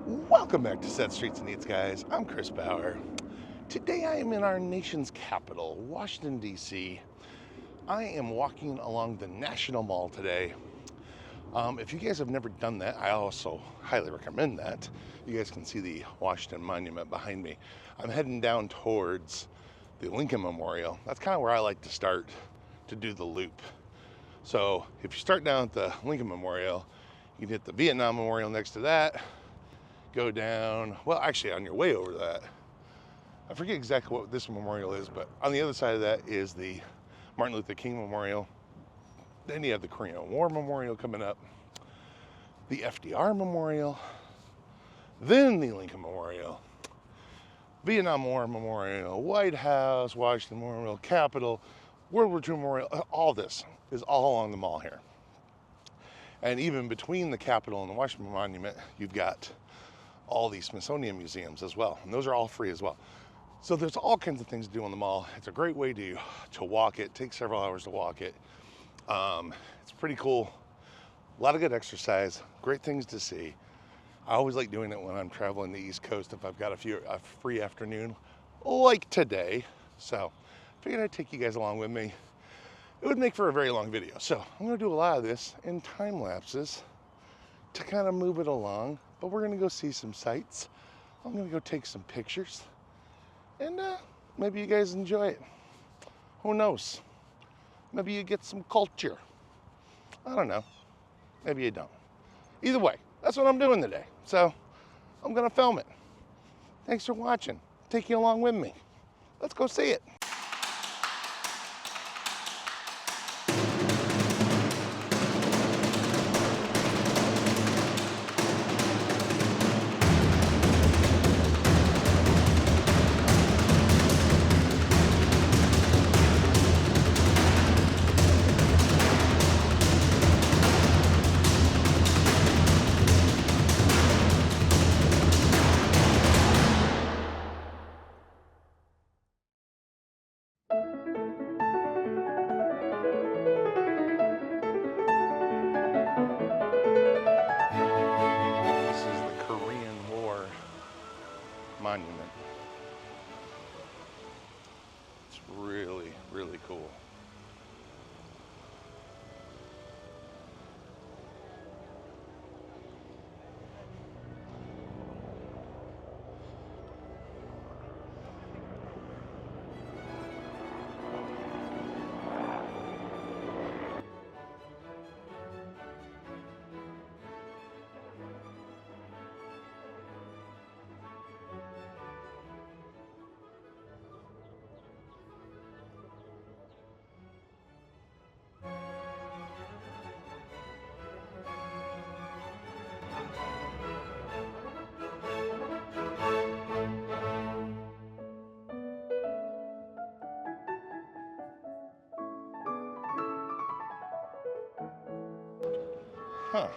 Welcome back to Set Streets and Eats, guys. I'm Chris Bauer. Today I am in our nation's capital, Washington, D.C. I am walking along the National Mall today. If you guys have never done that, I also highly recommend that. You guys can see the Washington Monument behind me. I'm heading down towards the Lincoln Memorial. That's kind of where I like to start to do the loop. So if you start down at the Lincoln Memorial, you can hit the Vietnam Memorial next to that. Go down, well, actually on your way over that, I forget exactly what this memorial is, but on the other side of that is the Martin Luther King Memorial. Then you have the Korean War Memorial coming up, the FDR Memorial, then the Lincoln Memorial, Vietnam War Memorial, White House, Washington Memorial, Capitol, World War II Memorial. All this is all along the mall here. And even between the Capitol and the Washington Monument, you've got all these Smithsonian museums as well, and those are all free as well. So there's all kinds of things to do on the mall. It's a great way to walk it. It takes several hours to walk it. It's pretty cool. A lot of good exercise, great things to see. I always like doing it when I'm traveling the East Coast if I've got a free afternoon like today. So I figured I'd take you guys along with me. It would make for a very long video. So I'm gonna do a lot of this in time lapses to kind of move it along. But we're gonna go see some sights. I'm gonna go take some pictures, and maybe you guys enjoy it. Who knows? Maybe you get some culture. I don't know. Maybe you don't. Either way, that's what I'm doing today. So I'm gonna film it. Thanks for watching. Take you along with me. Let's go see it. Monument. It's really, really cool. Huh.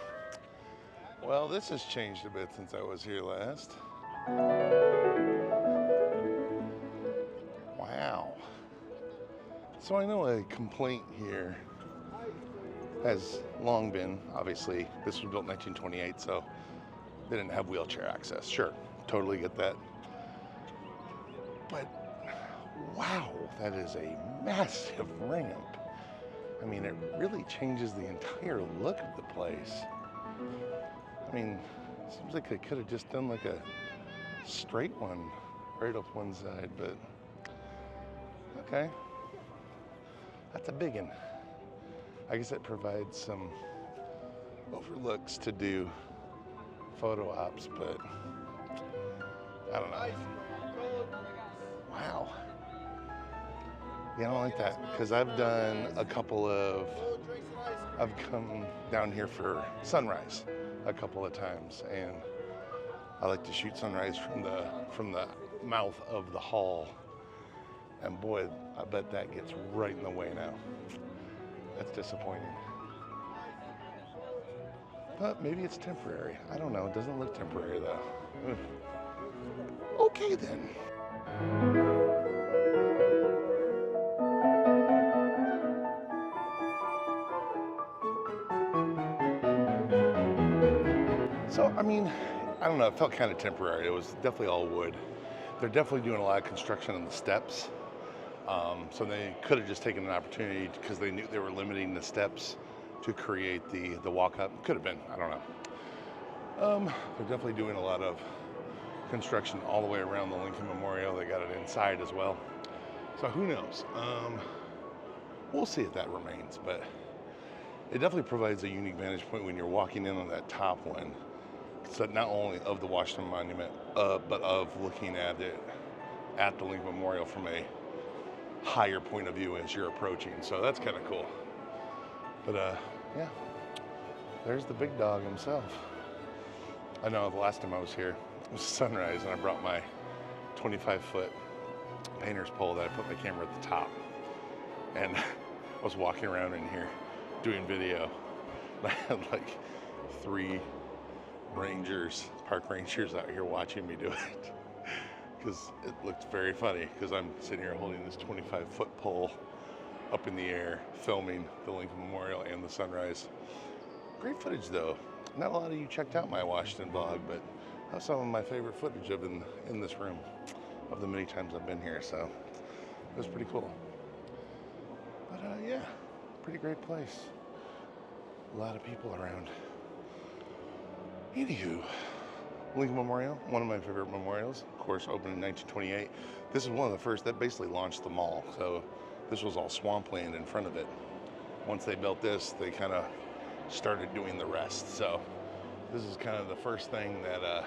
Well, this has changed a bit since I was here last. Wow. So I know a complaint here has long been, obviously, this was built in 1928, so they didn't have wheelchair access. Sure, totally get that. But wow, that is a massive ramp. I mean, it really changes the entire look of the place. I mean, it seems like they could have just done like a straight one right up one side, but okay. That's a big one. I guess that provides some overlooks to do photo ops, but I don't know. Wow. Yeah, I don't like that, because I've done I've come down here for sunrise a couple of times, and I like to shoot sunrise from the mouth of the hall. And boy, I bet that gets right in the way now. That's disappointing. But maybe it's temporary. I don't know, it doesn't look temporary though. Okay then. So, I mean, I don't know, it felt kind of temporary. It was definitely all wood. They're definitely doing a lot of construction on the steps. So they could have just taken an opportunity because they knew they were limiting the steps to create the walk up. Could have been, I don't know. They're definitely doing a lot of construction all the way around the Lincoln Memorial. They got it inside as well. So who knows? We'll see if that remains, but it definitely provides a unique vantage point when you're walking in on that top one. So not only of the Washington Monument, but of looking at it at the Lincoln Memorial from a higher point of view as you're approaching. So that's kind of cool. But yeah, there's the big dog himself. I know the last time I was here, it was sunrise, and I brought my 25-foot painter's pole that I put my camera at the top. And I was walking around in here doing video. I had like 3 rangers, park rangers out here watching me do it. Because it looked very funny, because I'm sitting here holding this 25-foot pole up in the air, filming the Lincoln Memorial and the sunrise. Great footage though. Not a lot of you checked out my Washington vlog, but that's some of my favorite footage of in this room, of the many times I've been here, so it was pretty cool. But yeah, pretty great place. A lot of people around. Anywho, Lincoln Memorial, one of my favorite memorials, of course, opened in 1928. This is one of the first that basically launched the mall. So this was all swampland in front of it. Once they built this, they kind of started doing the rest. So this is kind of the first thing that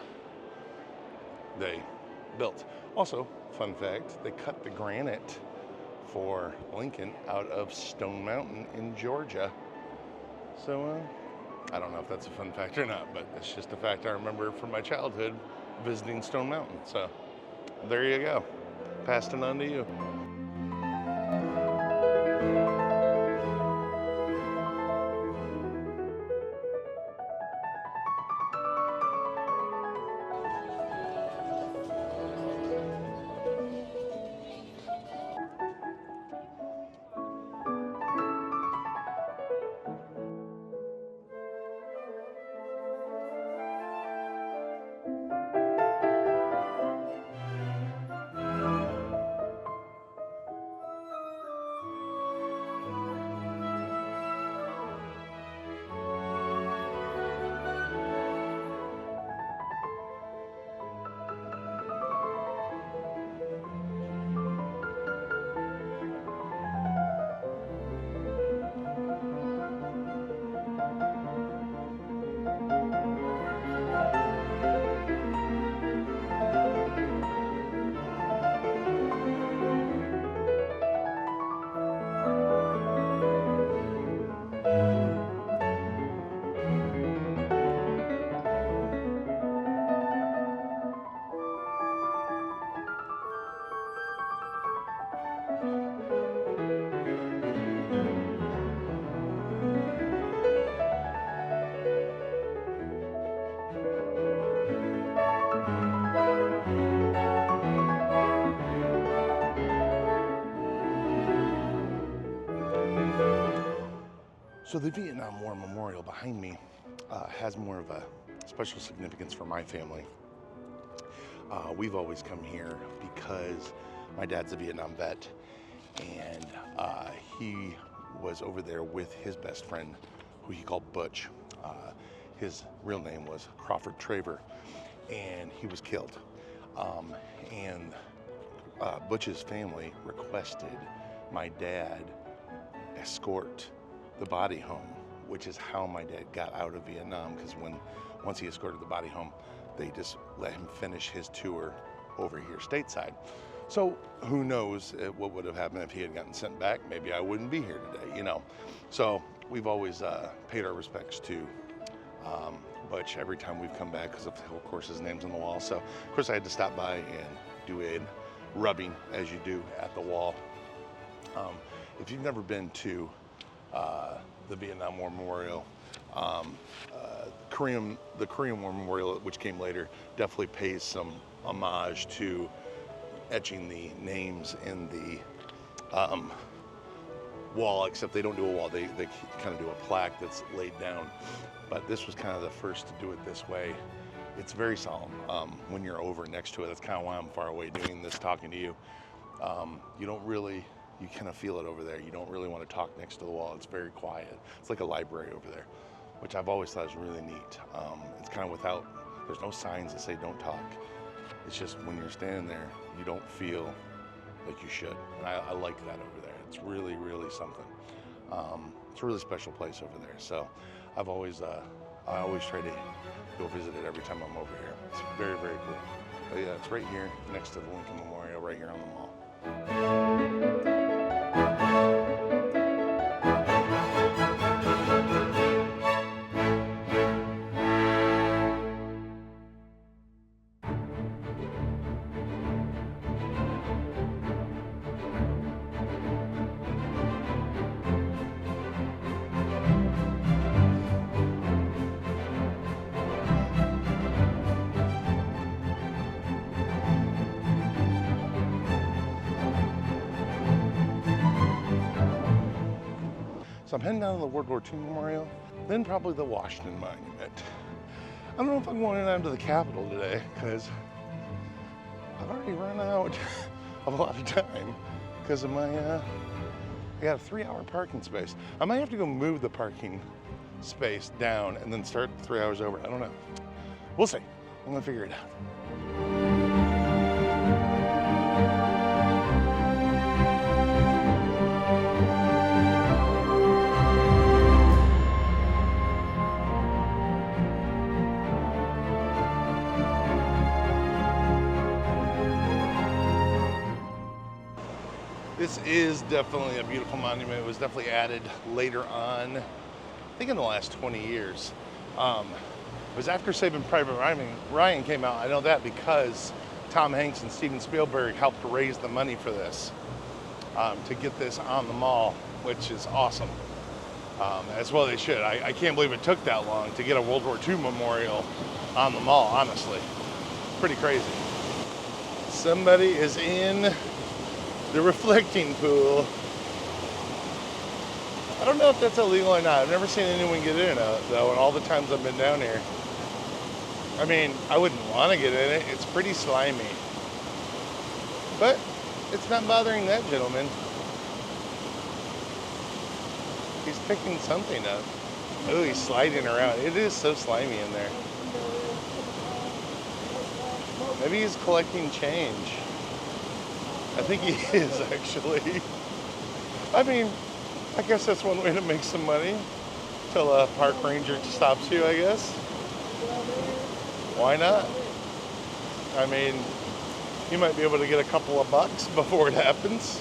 they built. Also, fun fact, they cut the granite for Lincoln out of Stone Mountain in Georgia. So I don't know if that's a fun fact or not, but it's just a fact I remember from my childhood visiting Stone Mountain. So there you go. Passed it on to you. So the Vietnam War Memorial behind me has more of a special significance for my family. We've always come here because my dad's a Vietnam vet, and he was over there with his best friend, who he called Butch. His real name was Crawford Traver, and he was killed. And Butch's family requested my dad escort the body home, which is how my dad got out of Vietnam, because once he escorted the body home, they just let him finish his tour over here stateside. So who knows what would have happened if he had gotten sent back. Maybe I wouldn't be here today, you know. So we've always paid our respects to Butch every time we've come back, because of course his name's on the wall. So of course I had to stop by and do a rubbing, as you do at the wall. If you've never been to the Vietnam War Memorial, the Korean War Memorial, which came later, definitely pays some homage to etching the names in the wall, except they don't do a wall, they kind of do a plaque that's laid down. But this was kind of the first to do it this way. It's very solemn when you're over next to it. That's kind of why I'm far away doing this, talking to you. You kind of feel it over there. You don't really want to talk next to the wall. It's very quiet. It's like a library over there, which I've always thought is really neat. It's kind of there's no signs that say don't talk. It's just when you're standing there, you don't feel like you should. And I like that over there. It's really, really something. It's a really special place over there. So I always try to go visit it every time I'm over here. It's very, very cool. But yeah, it's right here next to the Lincoln Memorial, right here on the mall. So I'm heading down to the World War II Memorial, then probably the Washington Monument. I don't know if I'm going down to the Capitol today because I've already run out of a lot of time because of I got a 3-hour parking space. I might have to go move the parking space down and then start 3 hours over. I don't know. We'll see. I'm gonna figure it out. This is definitely a beautiful monument. It was definitely added later on, I think in the last 20 years. It was after Saving Private Ryan came out. I know that because Tom Hanks and Steven Spielberg helped raise the money for this, to get this on the mall, which is awesome. As well they should. I can't believe it took that long to get a World War II memorial on the mall, honestly. Pretty crazy. Somebody is in the reflecting pool. I don't know if that's illegal or not. I've never seen anyone get in it though, and all the times I've been down here. I mean, I wouldn't want to get in it. It's pretty slimy. But it's not bothering that gentleman. He's picking something up. Oh, he's sliding around. It is so slimy in there. Maybe he's collecting change. I think he is, actually. I mean, I guess that's one way to make some money. Till a park ranger stops you, I guess. Why not? I mean, you might be able to get a couple of bucks before it happens.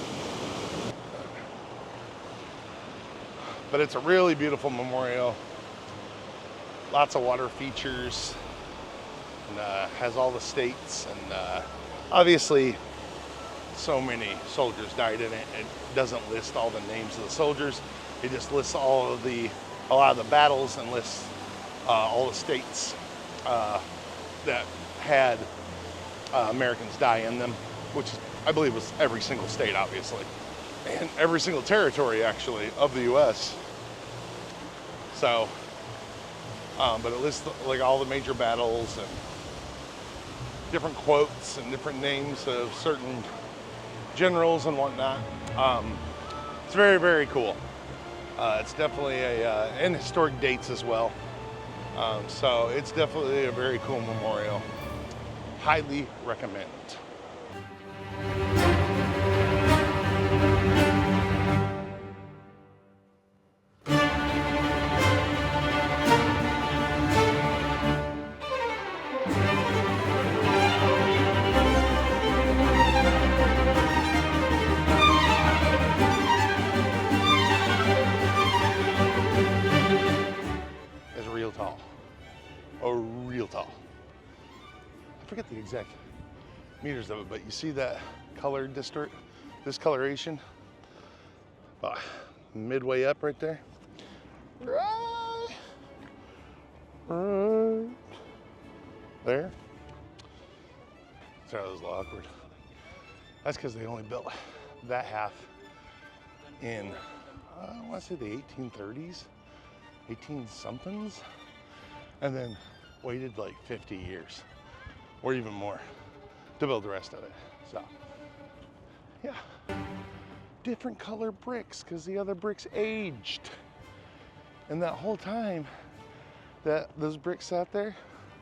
But it's a really beautiful memorial. Lots of water features. And has all the states. And obviously, so many soldiers died in it. It doesn't list all the names of the soldiers. It just lists a lot of the battles and lists all the states that had Americans die in them, which I believe was every single state, obviously, and every single territory, actually, of the U.S. So, but it lists like all the major battles and different quotes and different names of certain generals and whatnot. It's very, very cool. It's definitely and historic dates as well. So it's definitely a very cool memorial. Highly recommend. I forget the exact meters of it, but you see that color discoloration midway up right there. Right there. Sorry, that was a little awkward. That's because they only built that half in, I want to say the 1830s, 18 somethings. And then waited like 50 years or even more to build the rest of it. So, yeah. Different color bricks because the other bricks aged. And that whole time that those bricks sat there,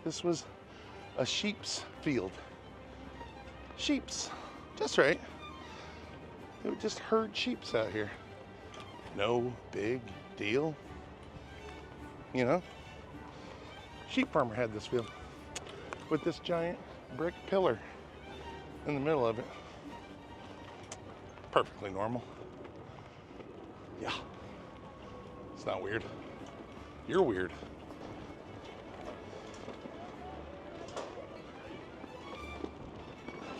this was a sheep's field. Sheep's, just right. They would just herd sheeps out here. No big deal. You know? Sheep farmer had this field with this giant brick pillar in the middle of it. Perfectly normal. Yeah. It's not weird. You're weird.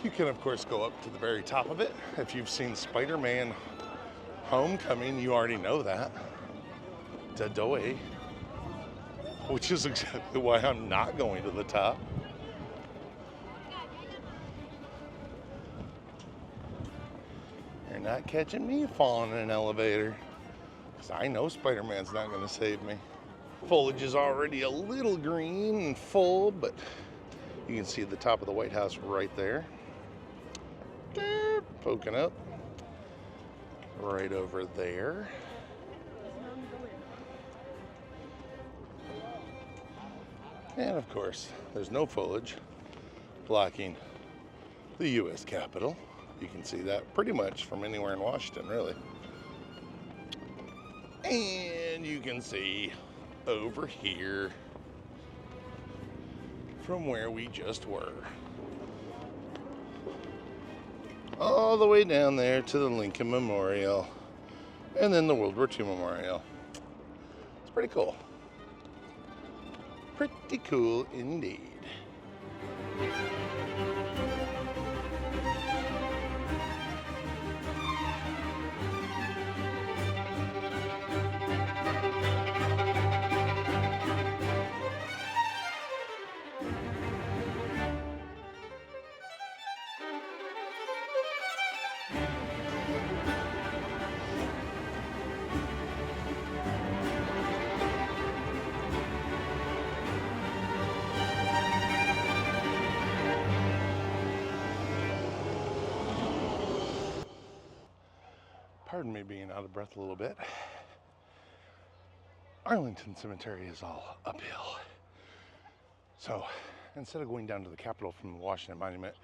You can, of course, go up to the very top of it. If you've seen Spider-Man Homecoming, you already know that. Dadoe. Which is exactly why I'm not going to the top. You're not catching me falling in an elevator. Because I know Spider-Man's not going to save me. Foliage is already a little green and full, but you can see the top of the White House right there. Poking up. Right over there. And of course, there's no foliage blocking the U.S. Capitol. You can see that pretty much from anywhere in Washington, really. And you can see over here from where we just were. All the way down there to the Lincoln Memorial. And then the World War II Memorial. It's pretty cool. Pretty cool indeed. Pardon me being out of breath a little bit. Arlington Cemetery is all uphill. So instead of going down to the Capitol from the Washington Monument,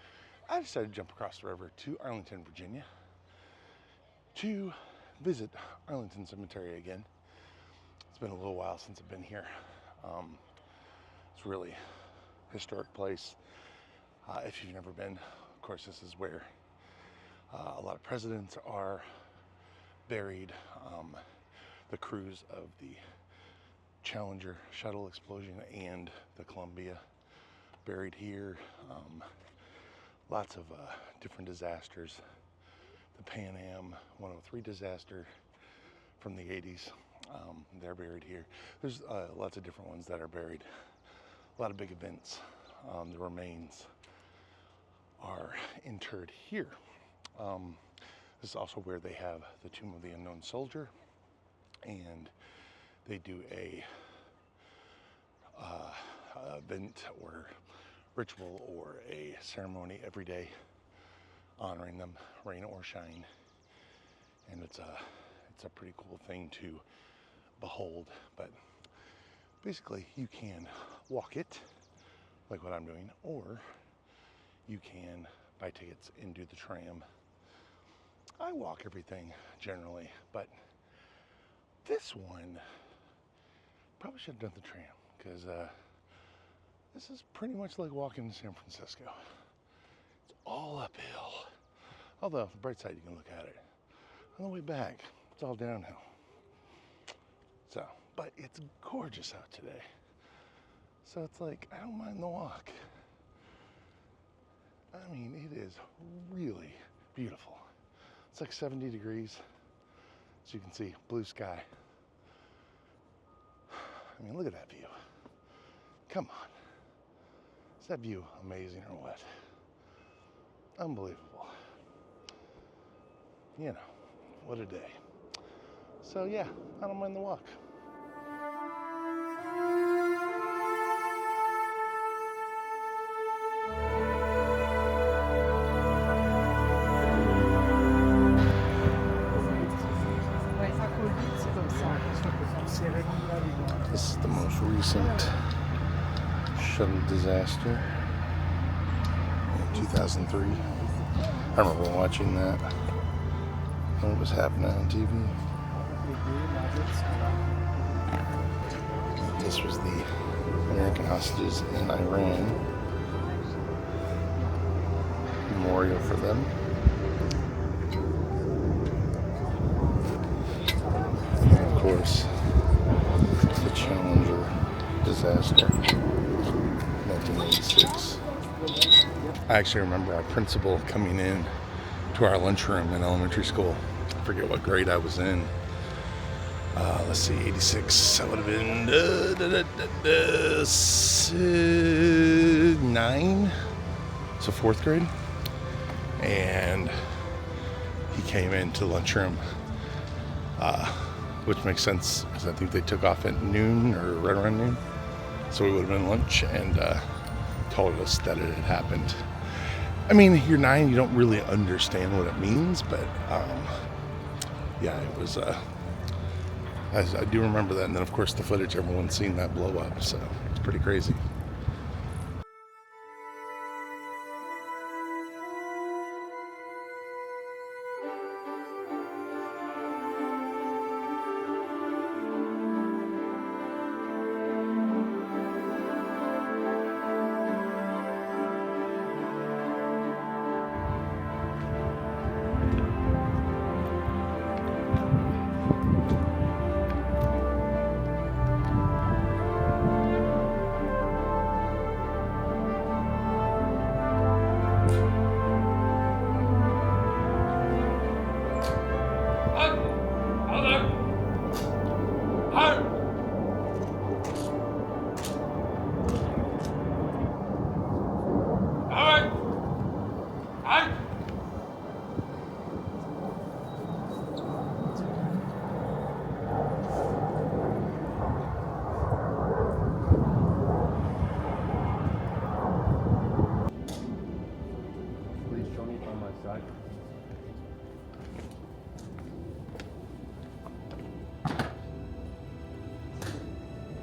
I decided to jump across the river to Arlington, Virginia to visit Arlington Cemetery again. It's been a little while since I've been here. It's a really historic place. If you've never been, of course, this is where a lot of presidents are buried. The crews of the Challenger shuttle explosion and the Columbia buried here. Lots of different disasters. The Pan Am 103 disaster from the 80s, they're buried here. There's lots of different ones that are buried. A lot of big events. The remains are interred here. This is also where they have the Tomb of the Unknown Soldier, and they do a event or ritual or a ceremony every day honoring them, rain or shine. And it's a pretty cool thing to behold. But basically, you can walk it like what I'm doing, or you can buy tickets and do the tram. I walk everything generally, but this one probably should have done the tram, because this is pretty much like walking to San Francisco. It's all uphill. Although, the bright side, you can look at it. On the way back, it's all downhill. So, but it's gorgeous out today. So it's like, I don't mind the walk. I mean, it is really beautiful. It's like 70 degrees. As you can see, blue sky. I mean, look at that view. Come on. Is that view amazing or what? Unbelievable. You know, what a day. So yeah, I don't mind the walk. most recent shuttle disaster in 2003. I remember watching that when it was happening on TV. This was the American hostages in Iran. Memorial for them. And of course, the Challenger disaster, 1986. I actually remember our principal coming in to our lunchroom in elementary school. I forget what grade I was in. Let's see, 86. That would have been 9, so 4th grade. And he came into the lunchroom, which makes sense because I think they took off at noon or right around noon. So we would have been lunch, and told us that it had happened. I mean, you're 9, you don't really understand what it means, but yeah, it was. I do remember that, and then of course the footage, everyone's seen that blow up, so it's pretty crazy.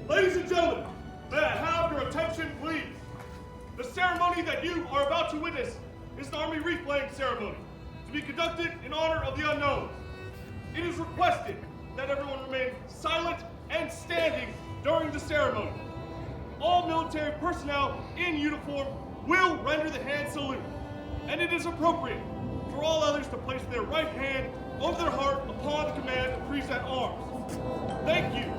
Ladies and gentlemen, may I have your attention, please? The ceremony that you are about to witness is the Army wreath-laying ceremony, to be conducted in honor of the unknowns. It is requested that everyone remain silent and standing during the ceremony. All military personnel in uniform will render the hand salute, and it is appropriate for all others to place their right hand over their heart upon the command to present arms. Thank you.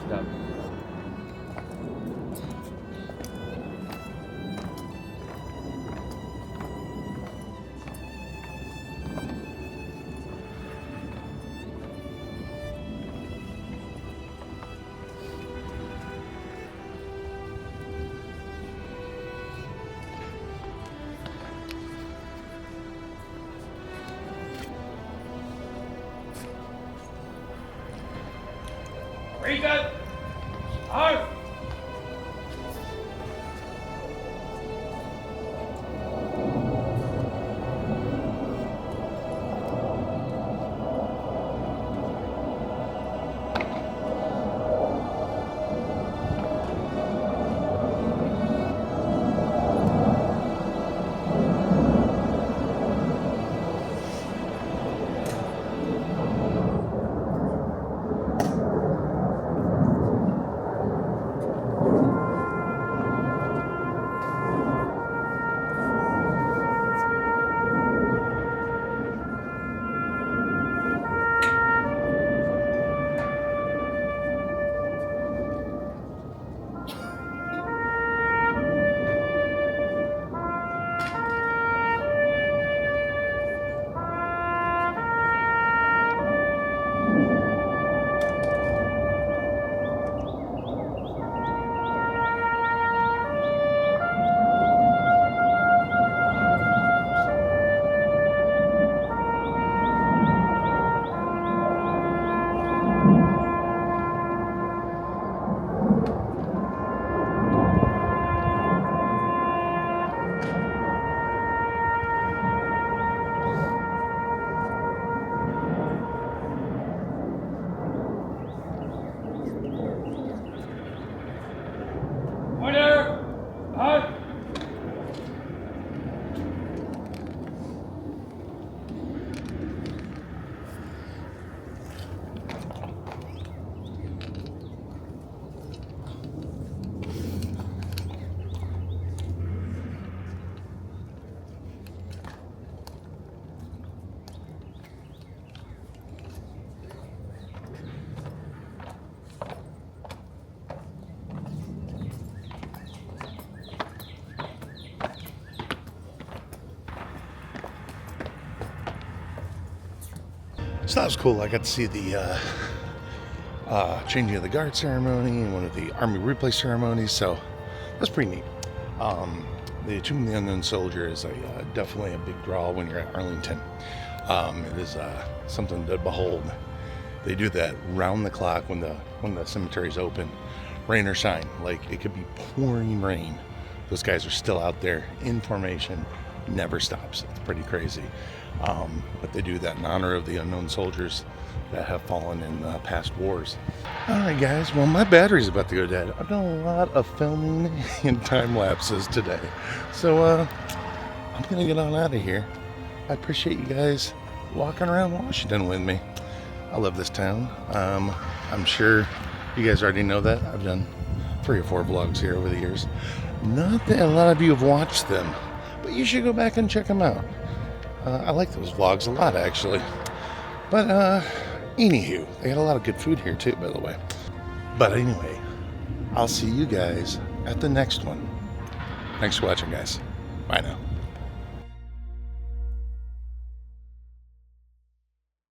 Stop. Reset! Arm! So that was cool. I got to see the changing of the guard ceremony and one of the Army replay ceremonies. So that's pretty neat. The Tomb of the Unknown Soldier is definitely a big draw when you're at Arlington. It is something to behold. They do that round the clock when the cemetery's open, rain or shine. Like, it could be pouring rain. Those guys are still out there in formation, never stops. It's pretty crazy. But they do that in honor of the unknown soldiers that have fallen in past wars. All right, guys. Well, my battery's about to go dead. I've done a lot of filming and time lapses today, so I'm gonna get on out of here. I appreciate you guys walking around Washington with me. I love this town. I'm sure you guys already know that. I've done 3 or 4 vlogs here over the years. Not that a lot of you have watched them, but you should go back and check them out. I like those vlogs a lot, actually. But anywho, they got a lot of good food here too, by the way. But anyway, I'll see you guys at the next one. Thanks for watching, guys. Bye now.